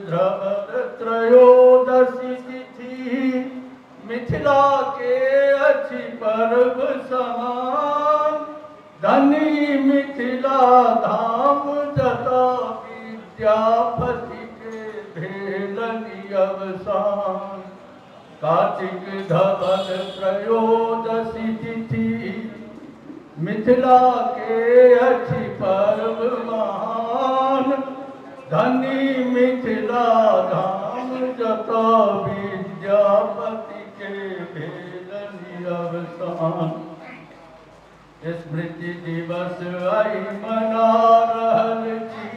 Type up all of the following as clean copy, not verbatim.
धर त्रयोदशी तिथि मिथिला के अच्छी पर्व समान। धनी मिथिला धाम जता विद्यापति के भेलनि अवसान। कार्तिक धवल त्रयोदशी तिथि मिथिला के अच्छी पर्व महान। धनी मिथिला धाम जता विद्यापति के भेलनि अवसान। स्मृति दिवस आई मना रहल छी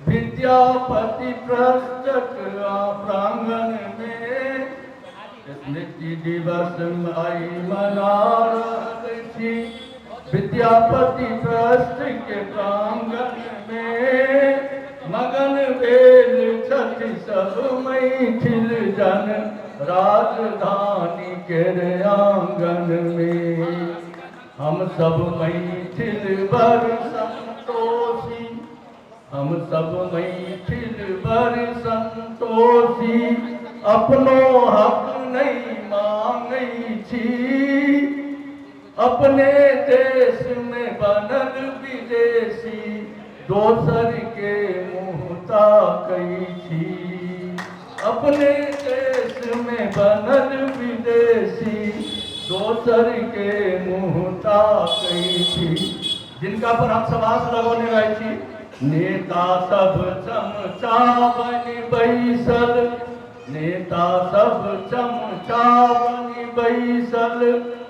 विद्यापति ट्रस्टक प्रांगण में। स्मृति दिवस आई मना रहल छी विद्यापति ट्रस्ट के प्रांगण में। मगन भेल छथि सब मैथिल जन राजधानी के आंगन में। हम सब मैथिल बर संतोषी, हम सब मैथिल बर संतोषी, अपनो हक नहीं मांगै छी। अपने देश में बनल विदेशी, दोसर के मुँह ताकै छी। अपने देश में बनल विदेशी, दोसर के मुँह ताकै छी। जिनका पर हम समास लगौने रहै छी। नेता सब चमचा बनि बैसल, नेता सब चमचा बनि बैसल,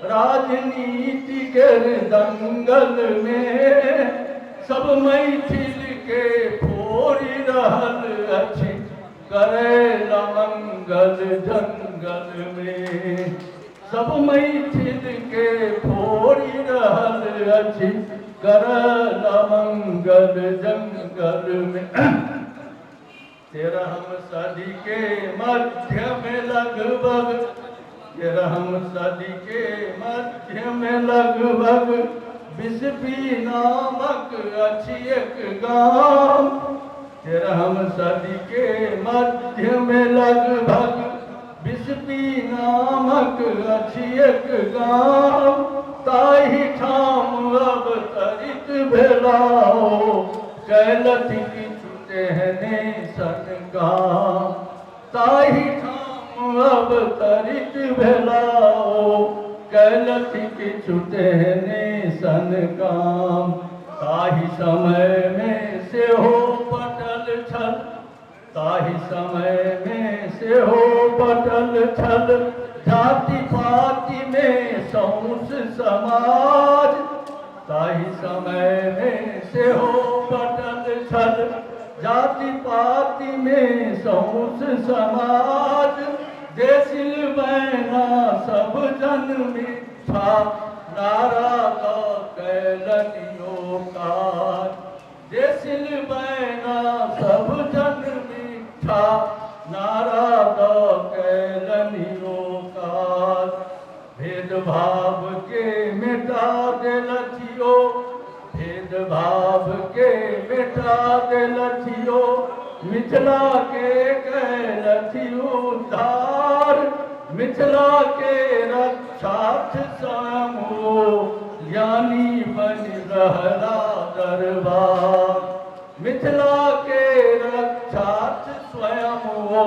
राजनीति के दंगल में। सब मैथिल के फोड़ि रहल अछि, करै मंगल जंगल में। सब मैथिल के फोड़ि रहल अछि, करै मंगल जंगल में। 13वीं सदी के मध्य में लगभग, 13वीं सदी के मध्य में लगभग, बिस्फी नामक अछि एक गाँव। 13वीं सदी के मध्य में लगभग, बिस्फी नामक अछि एक गाँव। ताहि ठाम अवतरित भेलाओ, कैलथि किछु तेहने सन गाम। ताहि ठाम अवतरित भेलाओ, कैलथि किछु तेहने सन काम। ताहि समय में सेहो पटल छल, ताहि समय में सेहो पटल छल, जाति पाति में सौंस समाज। ताहि समय में सेहो पटल छल, जाति पाति में सौंस समाज। देसिल बैना सब जन मिठा, नारा द कैलनि ओकार। देसिल बैना सब जन मिठा, नारा द कैलनि ओकार। भेदभाव के मिटा देलथियो, भेदभाव के मिटा देलथियो, मिथिला के कैलथि उद्धार। मिथिला के रक्षार्थ स्वयं हो, ज्ञानी बनि रहला दरबार। मिथिला के रक्षार्थ स्वयं हो,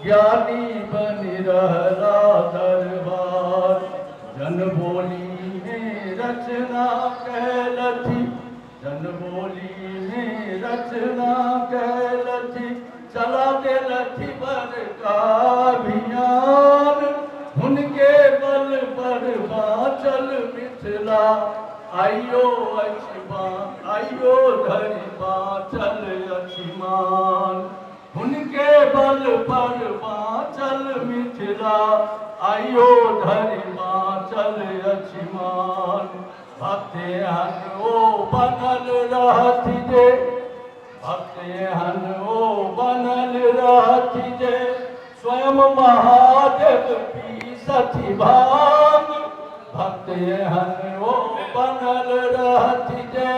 ज्ञानी बनि रहला दरबार। जनबोली में रचना कैलथि, जनबोली में रचना कैलथि, चला देलथि बड़का अभियान। हुनके बल पर बाँचल मिथिला, आइयो अछि आइयो धरि बाँचल अछि मान। हुनके बल पर बाँचल मिथिला, आइयो धरि बाँचल अछि मान। भक्त एहन ओ बनल रहथि जे, भक्त एहन ओ बनल रहथि जे, स्वयं महादेव पीसथि भांग। भक्त एहन ओ बनल रहथि जे,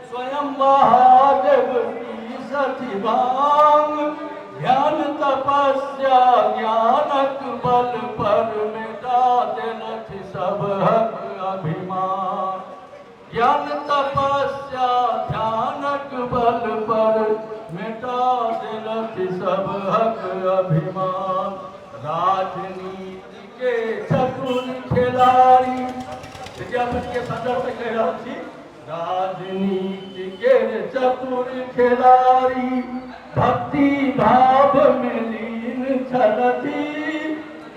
स्वयं महादेव पीसथि भांग। ध्यान तपस्या ज्ञानक बल पर मिटा देलथि सब हक अभिमान। ज्ञान तपस्या ध्यानक बल पर मिटा देलथि सब हक अभिमान। राजनीति के चतुर खिलाड़ी, विद्यापति के संदर्भ से कह रहा थी, राजनीति के चतुर खिलाड़ी भक्ति भाव में लीन छलथि।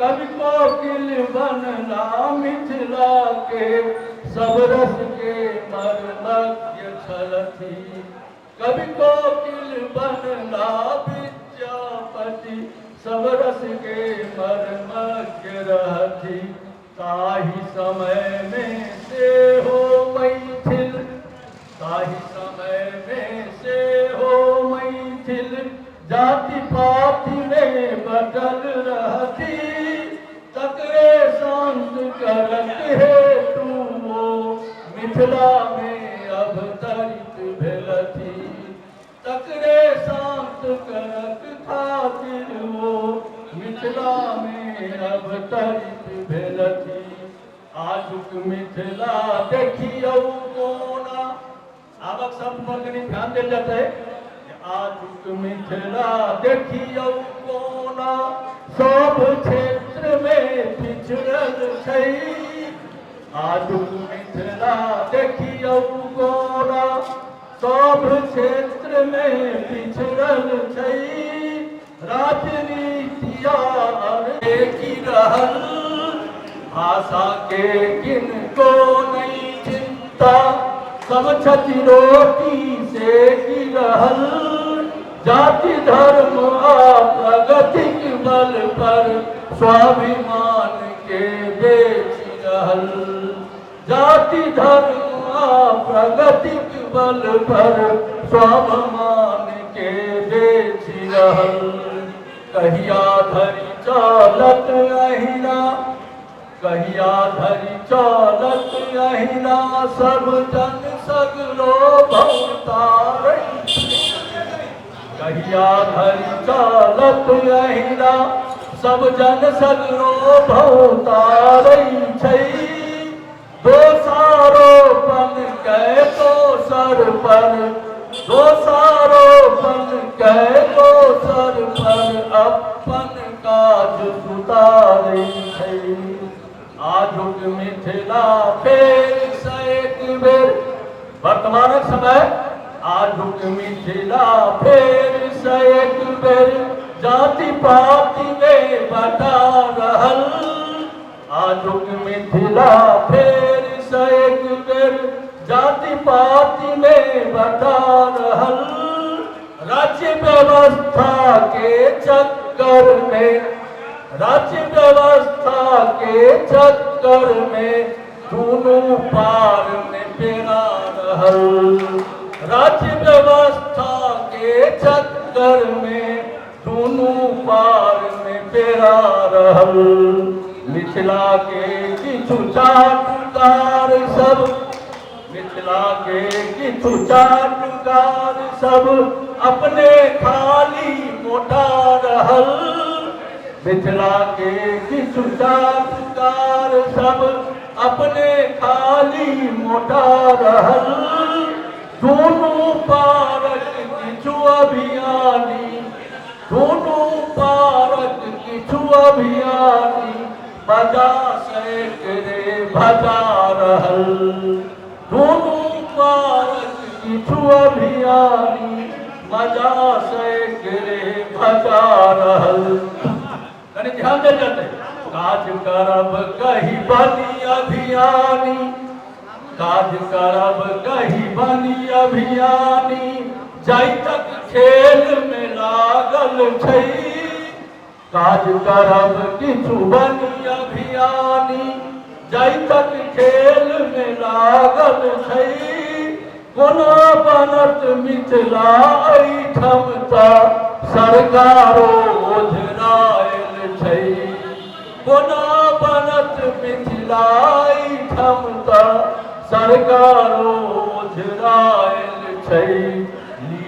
कवि कोकिल बनला मिथिला के सब रस के मर्मज्ञ छलथि। कवि कोकिल बनला विद्यापति सब रस के मर्मज्ञ रहथि। ताहि समय में से हो मैथिल, ताहि समय में से हो मैथिल जाति पाति में बदल रहती। तकरे शांत करत हेतु वो मिथिला में अवतरित भेलथि। तकरे शांत करत खातिर वो मिथिला में अवतरित भेलथि। आजुक मिथिला देखियौ कोना, आवक शब्द पर कनी ध्यान देल जाता है। आजुक मिथिला देखियौ कोना सब क्षेत्र में पिछड़ल छै। आजुक मिथिला देखियौ कोना सब क्षेत्र में पिछड़ल छै। राजनीतिया की रहल भाषा के किनको नहीं चिंता। सब छति रोटी से की रहल जाति धर्म आ प्रगतिक बल पर स्वाभिमान के बेच रहल। जाति धर्म आ प्रगतिक बल पर स्वाभिमान के बेच रहल। कहिया धरि चलत अहिना, कहिया धरि चलत अहिना सब जन सगरो भवतारै। कहिया धरि चलत अहिना सब जन सगरो भवतारै छै। दोषारोपण कै दोसर पर, दोषारोपण कै दोसर पर अपन काज सुतारै छै। आजुक मिथिला फेर सँ एक बेर, वर्तमानक समय आजुक मिथिला फेर सँ एक बेर जाति पाति में बटा रहल। आजुक मिथिला फेर सँ एक बेर जाति पाति में बटा रहल। राज्य व्यवस्था के चक्कर में, राज्य व्यवस्था के चक्कर में दोनों पार में पेरा रहल। राज्य व्यवस्था के चक्कर में दोनों पार में पेरा रहल। मिथिला के किछु चाटुकार सब, मिथिला के किछु चाटुकार सब अपने खाली मोटा रहल। मिथिला के किछु चाटुकार सब अपने खाली मोटा रहल। दोनों पारक किछु अभियानी, दोनों पारक किछु अभियानी बजा सैकड़े भजा रहल। दोनों पारक किछु अभियानी बजा सैकड़े भजा रहल। कनी ध्यान दे जाते, काज करब कही बनी अभियानी, काज करब कही बनी अभियानी जाय तक खेल में लागल छै। काज करब किछु बनी अभियानी जाय तक खेल में लागल छै। कोना बनत मिथिला एहिठाम त सरकारो ओझरायल छै। कोना बनत मिथिला एहिठाम त सरकारो ओझरायल छै।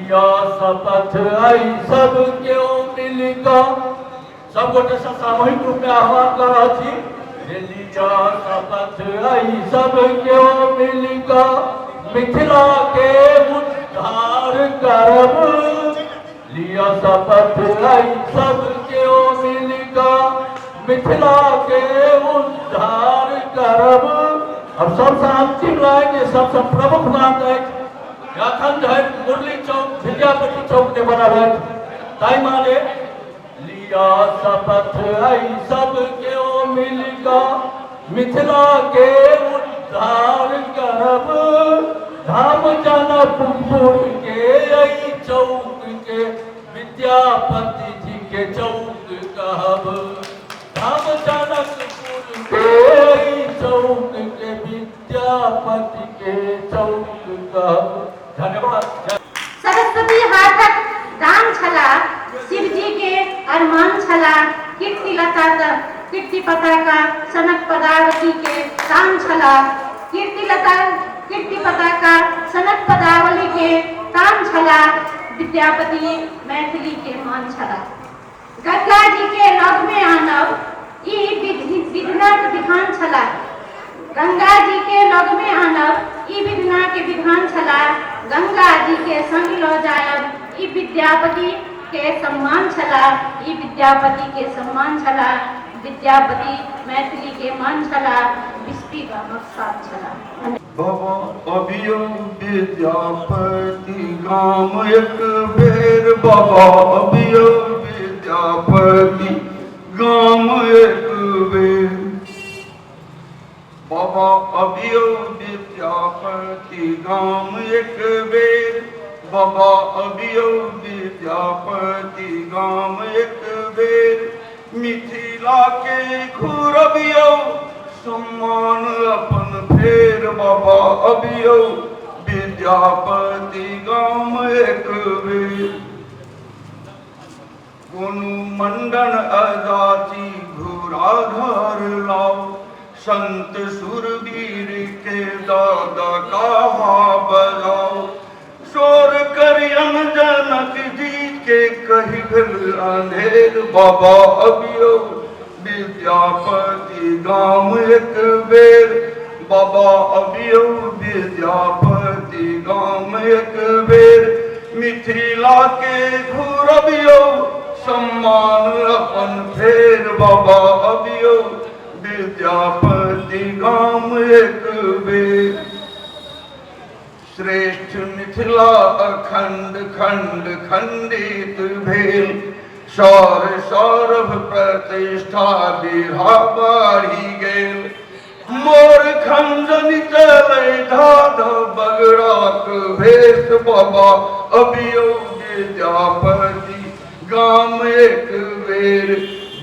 लिया शपथ आई सब क्यों मिलका सब गोटे से सामूहिक रूप में आह्वान कर रहा थी लिया शपथ आई सब क्यों मिलका मिथिला के उद्धार करब लिया शपथ आई सब क्यों मिलका मिथिला के उद्धार करब। अब सबसे अंतिम लाइन सबसे प्रमुख बात है अखंड है मुरली चौक विद्यापति चौक ने बना हुआ ताई माने लिया शपथ आई सब क्यों मिलका मिथिला के उद्धार करब धाम जनकपुर के आई चौक के विद्यापति जी के चौक कहब धाम जनकपुर के आई चौक के विद्यापति के चौक कहब। धन्यवाद। सरस्वती हाथक दान छला शिव जी के अरमान छला कीर्ति पताका सनक पदावती के दान छला कीर्ति पताका सनक पदावली के तान छला विद्यापति मैथिली के मान छला गंगा जी के लग में आनब ई विधनाक विधान छला गंगा जी के लग में आनब ई विधना के विधान छला गंगा जी के संग लो जायब ई विद्यापति के सम्मान छला ई विद्यापति के सम्मान छला विद्यापति मैथिली के मान छला विस्पी का मकसद छला। बाबा अभियो विद्यापति गाम एक बेर बाबा अभियो विद्यापति गाम एक बेर बाबा अभियो विद्यापति गाम एक बेर बाबा अभियो विद्यापति गाम एक बेर मिथिला के घुरबियो सम्मान अपन फेर बाबा अभियो विद्यापति गाम एक बेर कोनो मंडन अजाति घुरा घर लाओ संत सुरवीर के दादा कहा बजाओ शोर करियन जनक जी के कही गल अंधेर बाबा अभियो विद्यापति गाम एक बेर बाबा अभियो विद्यापति गाम एक बेर मिथिला के घुरबियो सम्मान अपन फेर बाबा अभियो विद्यापति गाम एक बेर श्रेष्ठ मिथिला अखंड खंड खंडित भेल सौर सौरभ प्रतिष्ठा बिरहा बाढ़ी गेल मोर खंजन चले धाध बगड़ाक भेष बाबा अभियो विद्यापति गाम एक बेर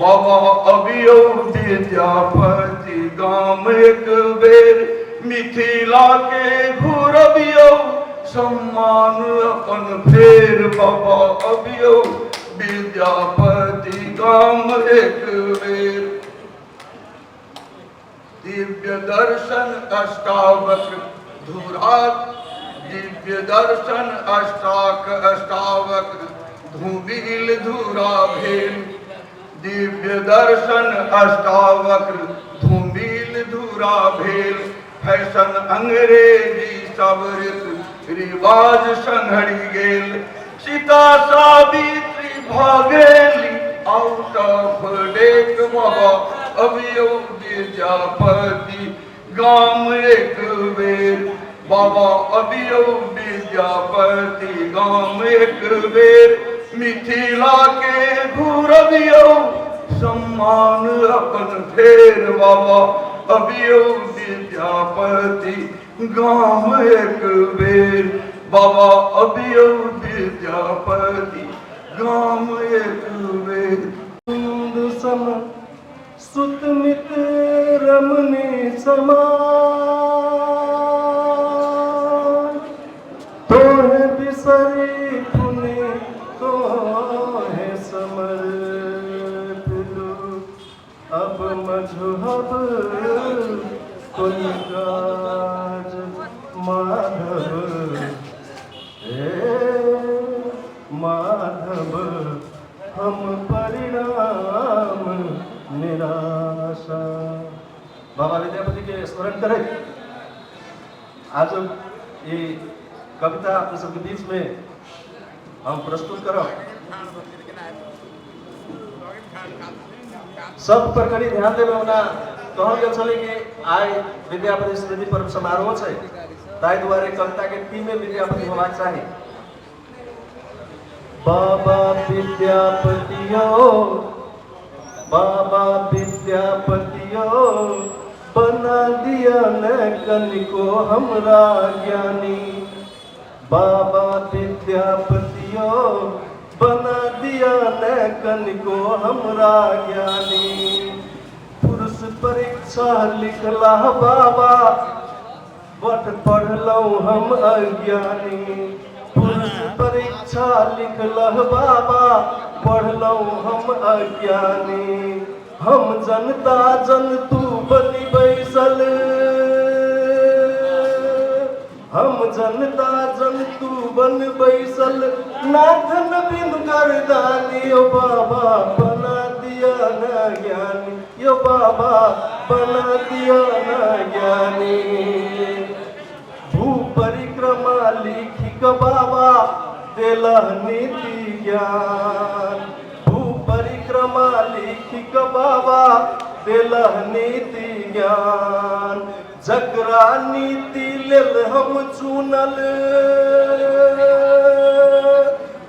बाबा अभियो विद्यापति गाम एक बेर मिथिला के घुरबियो सम्मान अपन फेर बाबा अभियो विद्यापति गाम एक बेर दिव्य दर्शन अष्टावक्र धुरा दिव्य दर्शन अष्टावक्र धूमिल धुरा भेल दिव्य दर्शन अष्टावक्र धूमिल धुरा भेल फैशन अंग्रेजी सब रीत रिवाज संघड़ी गेल सीता सावित्री भागेली आउट ऑफ डेट बाबा अभियो विद्यापति गाम एक बेर बाबा अभियो विद्यापति गाम एक बेर मिथिला के घुरबियो सम्मान अपन फेर बाबा अभियो विद्यापति गाम एक बेर बाबा अभियो विद्यापति गाम एक बेर सम सुत मित रमने समा तोहे बिसरे पुने तोहे समर्पित अब मजहब कुलराज माधव हे हम परिणाम निराशा। बाबा विद्यापति के स्मरण करें। आज ये कविता अपने सबके बीच में हम प्रस्तुत करो। सब पर कड़ी ध्यान देवे होना कहल गेल छलै कि आइ विद्यापति स्मृति पर्व समारोह छै, ताहि दुआरे कविता के थीम में विद्यापति होबाक चाही। बाबा विद्यापतियो, बाबा विद्यापतियो, बना दिया न कनिको हमरा ज्ञानी। बाबा विद्यापतियो, बना दिया न कनिको हमरा ज्ञानी। पुरुष परीक्षा लिखला बाबा, बट पढ़लहुँ हम अज्ञानी। पुरुष परीक्षा लिखलह बाबा, पढ़लहुँ हम अज्ञानी। हम जनता जंतु बनी बैसल, हम जनता जंतु बन बैसल, नाथन बिन गर्दानी। ओ बाबा बना दिया न ज्ञानी, यो बाबा बना दिया न ज्ञानी। भू परिक्रमा लिखी क बाबा, देलह नीति ज्ञान। भू परिक्रमा लिखी क बाबा, देलह नीति ज्ञान। जकरा नीति लेल हम चुनल,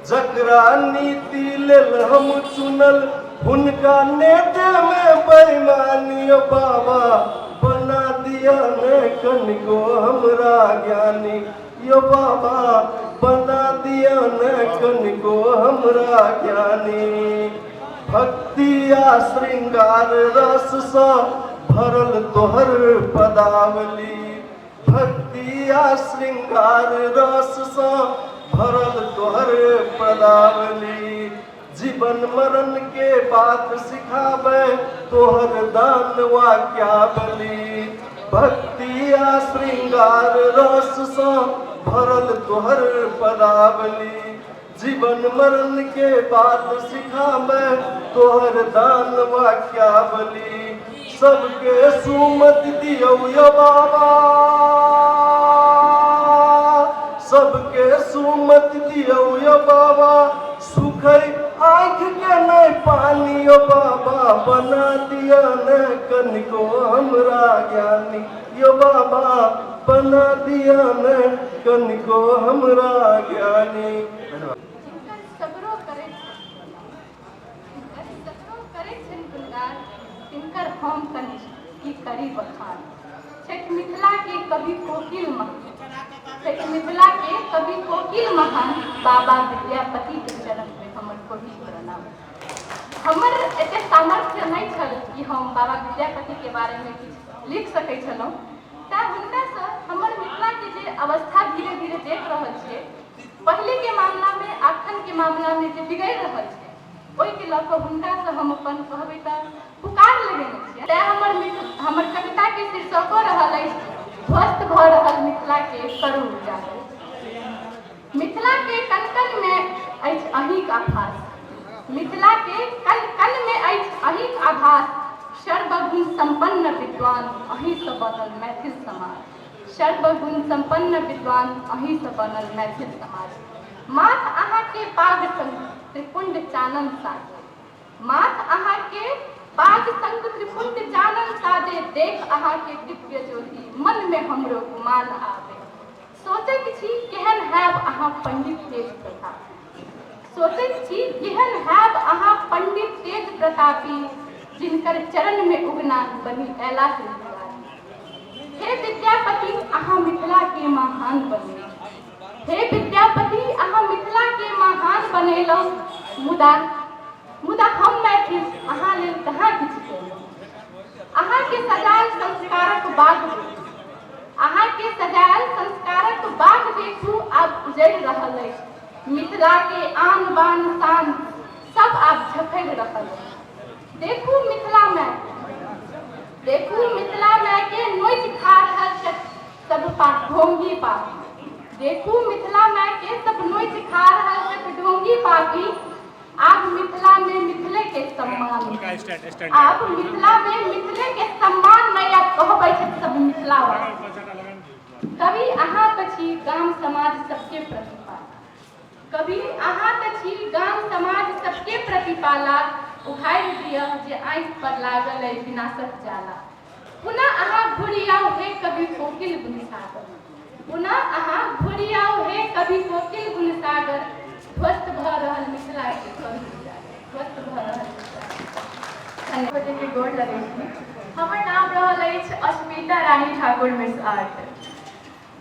जकरा नीति लेल हम चुनल, हुनका नेते में बेईमानी। बाबा बना दिया न कनिको हमरा ज्ञानी। यो बाबा बना दिया न कनिको हमरा ज्ञानी। भक्ति आ श्रृंगार रस सँ भरल तोहर पदावली। भक्ति आ श्रृंगार रस सँ भरल तोहर पदावली। जीवन मरण के बात सिखावे तोहर दान वाक्यावली। भक्ति आ श्रृंगार रस सँ भरल तोहर पदावली। जीवन मरण के बात सिखावे तोहर दान वाक्यावली। सबके सुमति दियौ यो बाबा, सबके सुमति दियौ यो बाबा। सुखै आँख के नहीं पानी। ओ बाबा बना दिया न कनिको हमरा ज्ञानी। यो बाबा बना दिया न कनिको हमरा ज्ञानी। तिनकर हम कनिष्ठ की करी बखान। छठ मिथिला के कवि कोकिल महान, छठ मिथिला के कवि कोकिल महान बाबा विद्यापति के चरण में हमर कोटि प्रणाम। हमर एते सामर्थ्य नहीं छल कि हम बाबा विद्यापति के बारे में किछु लिख सकै छलहुँ। तैं हुनकासँ हमर मिथिला के जे अवस्था धीरे धीरे देख रहल छियै, पहले के मामला में अखन के मामला में जे बिगड़ि रहल छै, ओहि के लऽ कऽ हुनकासँ हम अपन कहबै तऽ पुकार लगेने छियै। तैं हमर कविता के शीर्षको रहल अछि ध्वस्त भऽ रहल मिथिला के करू उजागर। मिथिला के कण कण में अछि अहींक आभास, मिथिला के कण कण में अछि अहींक आभास। सर्वगुण संपन्न विद्वान अहीं से बनल मैथिल समाज, सर्वगुण संपन्न विद्वान अहीं से बनल मैथिल समाज। माथ अहाँ के पाग संग त्रिपुंड चानन साजे, माथ अहाँ के पाग संग त्रिपुंड चानन साजे। देख अहाँ के दिव्य ज्योति मन में हमरो गुमान आवे। सोचैत छी केहन हैब अहाँ पंडित तेज प्रतापी, सोचैत छी केहन हैब अहाँ पंडित तेज प्रतापी। जिनकर चरण में उगना बनी ऐला से निराली। हे विद्यापति अहाँ मिथिला के महान बने, हे विद्यापति अहाँ मिथिला के महान बनेलहुँ। मुदा हम मैथिल अहाँ लेल कहाँ किछु केलहुँ। अहाँ के सजायल संस्कारक बाग, अहाँ के सजायल संस्कारक बाग देखू आब उजड़ि रहल अछि। मिथिला के आन बान शान सब आब झखरि रहल अछि। देखू मिथिला में, देखू मिथिला में के नोच खा रहल छथि सब ढोंगी पापी। देखू मिथिला में के सब नोच खा रहल छथि ढोंगी पापी। आब मिथिला सम्मान आप मिथिला में मिथिले के सम्मान में या कहबै छै सब मिथिला कभी अहाँ तऽ छी गाम समाज सबके प्रतिपालक कभी अहाँ तऽ छी गाम समाज सबके प्रतिपालक उघारि दिअ जे आँखि पर लागल अइ विनाशक जाला पुनः अहाँ घुरियाउ हे कभी कोकिल गुणसागर पुनः अहाँ घुरियाउ हे कभी कोकिल गुणसागर ध्वस्त भऽ रहल मिथिला के कवि ध्वस्त भऽ रहल मिथिला के गोर लगै छी हमर नाम रहल अछि अस्मिता रानी ठाकुर मिस आर्ट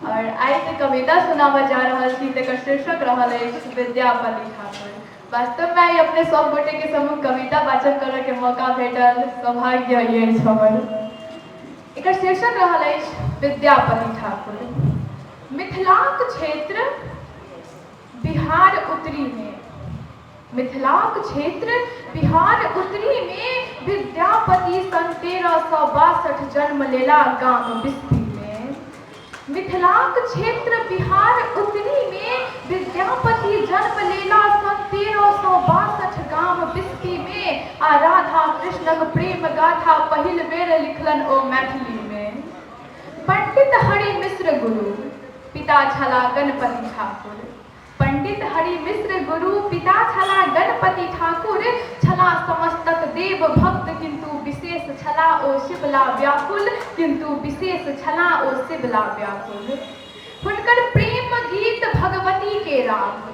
और आइ के कविता सुनाबऽ जा रहल छी तकर शीर्षक रहल अछि विद्यापति ठाकुर वास्तव में आई अपने सब गोटे के समूह कविता वाचन करऽ के मौका भेटल सौभाग्य अछि हमर एकर शीर्षक रहल अछि विद्यापति ठाकुर मिथिलाक क्षेत्र बिहार उत्तरी में मिथिलाक क्षेत्र बिहार उत्तरी में विद्यापति सन 1362 जन्म लेला गाम बिस्फी में मिथिलाक क्षेत्र बिहार उत्तरी में विद्यापति जन्म लेला सन 1362 गाम बिस्फी में आ राधा कृष्णक प्रेम गाथा पहिल बेर लिखलन ओ मैथिली में पंडित हरि मिश्र गुरु पिता छला गणपति ठाकुर पंडित हरि मिश्र गुरु पिता छला गणपति ठाकुर छला समस्तक देव भक्त किंतु विशेष छला ओ शिवला व्याकुल किंतु विशेष छला ओ शिवला व्याकुल हुनकर प्रेम गीत भगवती के राग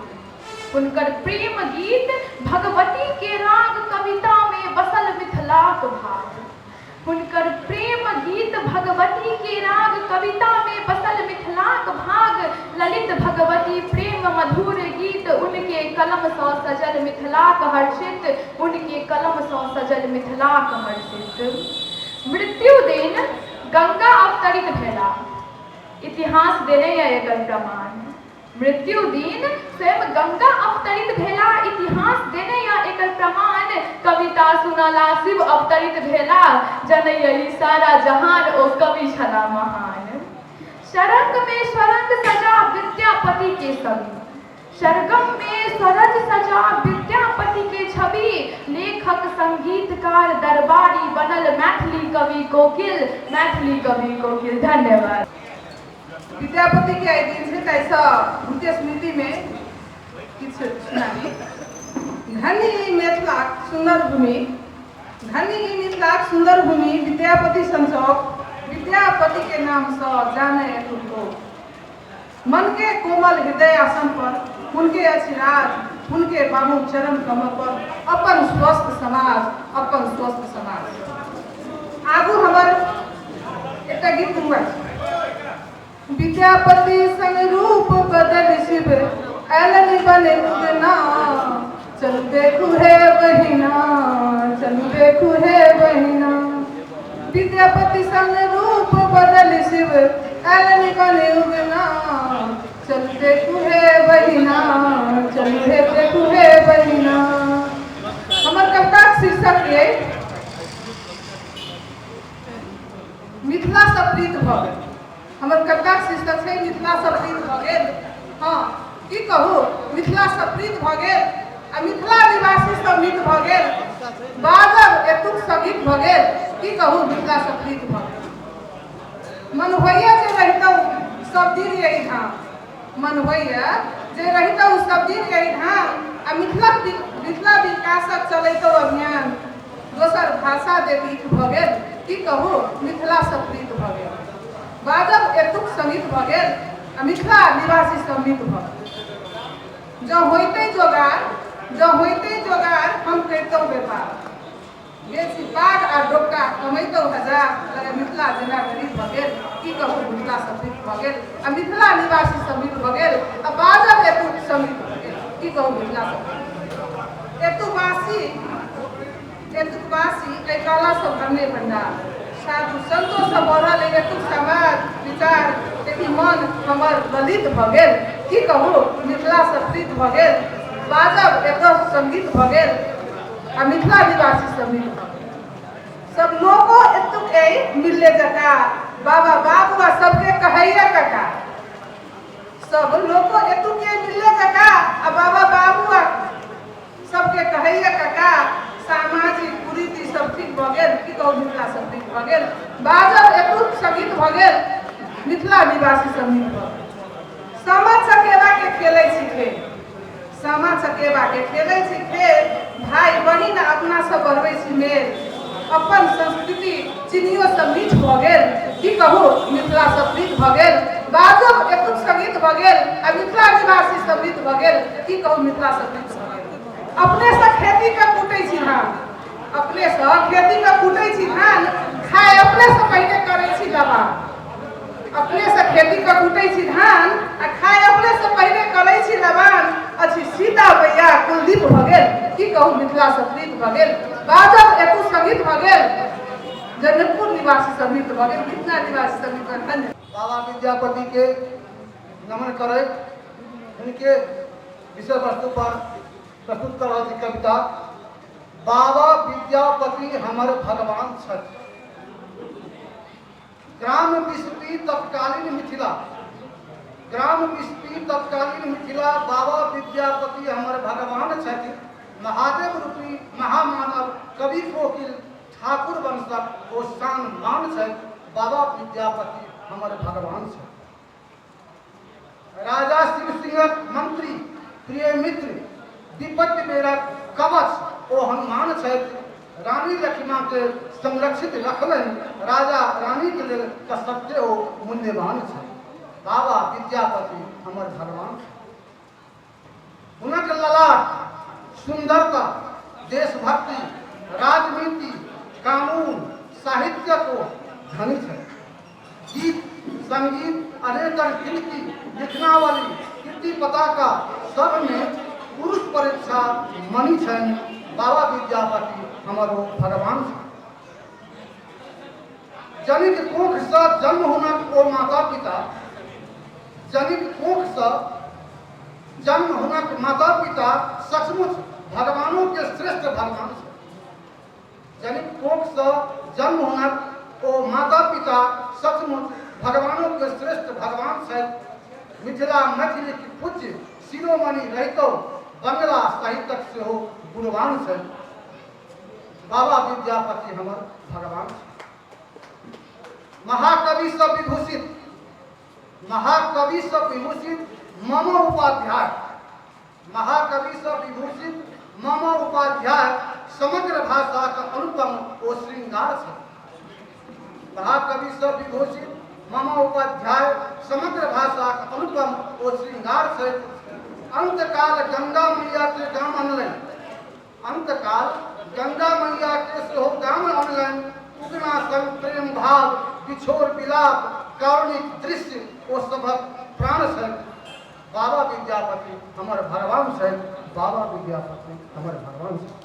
हुनकर प्रेम गीत भगवती के राग कविता में बसल मिथिलाक भाग हुनकर प्रेम गीत भगवती के राग कविता में बसल मिथिलाक भाग ललित भगवती प्रेम मधुर गीत उनके कलम सँ सजल मिथिलाक हर्षित उनके कलम सँ सजल मिथिलाक हर्षित मृत्यु दिन गंगा अवतरित भेला इतिहास देने है एकर प्रमाण मृत्यु दिन स्वयं गंगा अवतरित भेला इतिहास देने या एकर प्रमाण कविता सुनला शिव अवतरित भेला जनैयली सारा जहान ओ कवि छला महान शरंग में स्वरंग सजा विद्यापति के छवि सरगम में स्वरज सजा विद्यापति के छवि लेखक संगीतकार दरबारी बनल मैथिली कवि कोकिल धन्यवाद विद्यापति के आई दिन से कैसा उनके स्मृति में किछ सुनानी धन्य ही मिथिलाक सुंदर भूमि विद्यापति संचौक विद्यापति के नाम से जाने तुमको मन के कोमल हृदय आसन पर उनके अचिराज उनके बाबू चरण कमल पर अपन स्वस्थ समाज आगू हमर एक गीत हुआ विद्यापति संग रूप बदल शिव ऐलनि बने उगना चल देखू हे बहिना विद्यापति संग रूप बदल शिव ऐलनि बने उगना चल देखू हे बहिना हमर कविता शीर्षक है मिथिला से प्रीत भ गेल हमर कविता शीर्षक है मिथिला से प्रीत भ गेल हाँ की कहू मिथिला से प्रीत भ गेल आ मिथिला निवासी सब मित भ गेल बाजब एतुक संगीत भ गेल की कहू मिथिला से प्रीत भ गेल मन होइए जे रहितौ सब दिन यही धाम मन होइए जे रहितौ सब दिन यही धाम आ मिथिला विकासक चलैतौ अभियान दोसर भाषा देवीत भ गेल की कहू मिथिला से प्रीत भ गेल बाजब एतुक संगीत भ गेल आ मिथिला निवासी सम्मित भ गेल जँ होइते जोगार हम करितौ व्यापार बेसी पाग आ डोका कमैतौ हजार लगे मिथिला जेना गरीब भ गेल की कहू मिथिला सम्मित भ गेल आ मिथिला निवासी सम्मित भ गेल आ बाजब एतुक सम्मित भ गेल की कहू मिथिला सम्मित एतुक वासी कैकाला सब भरने भंडार साधु संतों से बढ़ल एतुक समाज विचार एति मन हमर ललित भ गेल की कहू मिथिला से प्रीत भ गेल बाजब एतुक संगीत भ गेल आ मिथिला निवासी सम्मित भ गेल सब लोगो एतुक मिलले जका बाबा बाबुआ सबके कहैया कका सब लोगो एतुक मिलले जका आ बाबा बाबुआ सबके कहैया कका सामाजिक बाजब एतुक संगीत भ गेल मिथिला निवासी संगीत भ गेल। सामा चकेबा के खेलै छी खेल, सामा चकेबा के खेलै छी खेल, भाई बहिन अपना सब बढ़बै छी मेल, अपन संस्कृति चिन्हियो सब मीठ भ गेल, की कहू मिथिला सब प्रीत भ गेल, बाजब एतुक संगीत भ गेल आ मिथिला निवासी संगीत भ गेल, की कहू मिथिला सब प्रीत भ गेल। अपने से खेती के कूटै छी धान, अपने से खेती के कूटै छी धान, खाए अपने से पहले करै छी लबान, अपने से खेती के कूटै छी धान आ खाए अपने से पहले करै छी लबान, अछि सीता मैया कुलदीप भ गेल, की कहू मिथिला से प्रीत भ गेल, बाजब एतुक संगीत भ गेल, जनकपुर निवासी संगीत भ गेल, मिथिला निवासी संगीत भ गेल। बाबा विद्यापति के नमन करे, इनके विषय वस्तु पर प्रस्तुत कर रही कविता। बाबा विद्यापति हमर भगवान छथि। ग्राम बिस्पी तत्कालीन मिथिला, ग्राम बिस्पी तत्कालीन मिथिला, बाबा विद्यापति हमर भगवान छथि। महादेव रूपी महामानव कवि कोकिल ठाकुर वंशक ओ शान मान छथि। बाबा विद्यापति हमर भगवान छथि। राजा शिव सिंहक मंत्री प्रिय मित्र विपत्ति बेरक कवच ओ हनुमान छथि। रानी लक्ष्मण के संरक्षित रखलनि, राजा रानी के लेल कसत्य ओ मूल्यवान छथि। बाबा विद्यापति हमर भगवान छथि। हुनक ललाट सुंदरता, देशभक्ति, राजनीति, कानून, साहित्य को धनी छथि। गीत संगीत अनेकन कीर्ति लिखनावली कीर्ति पताका सब में पुरुष परीक्षा मणि छनि। बाबा विद्यापति हमारो भगवान छथि। जनिक कोख से जन्म हुनक ओ माता पिता, जनिक कोख से जन्म हुनक माता पिता सचमुच भगवानों के श्रेष्ठ भगवान छथि। जनिक कोख से जन्म हुनक ओ माता पिता सचमुच भगवानों के श्रेष्ठ भगवान छथि। मिथिला मैथिली की पूज्य शिरोमणि रहितो बंगला साहित्यक से हो गुणवान छथि। बाबा विद्यापति हमर भगवान छथि। महाकवि से विभूषित, महाकवि से विभूषित मम उपाध्याय, महाकवि से विभूषित मम उपाध्याय समग्र भाषा का अनुपम ओ श्रृंगार छथि। महाकवि से विभूषित मम उपाध्याय समग्र भाषा का अनुपम ओ श्रृंगार छथि। अंतकाल गंगा मैया के गाम अनलनि, अंतकाल गंगा मैया के सेहो गाम अनलनि। उगना संग प्रेम भाव बिछोर विलाप कारुणिक दृश्य ओ सभक प्राण छथि। बाबा विद्यापति हमर भगवान छथि। बाबा विद्यापति हमर भगवान छथि।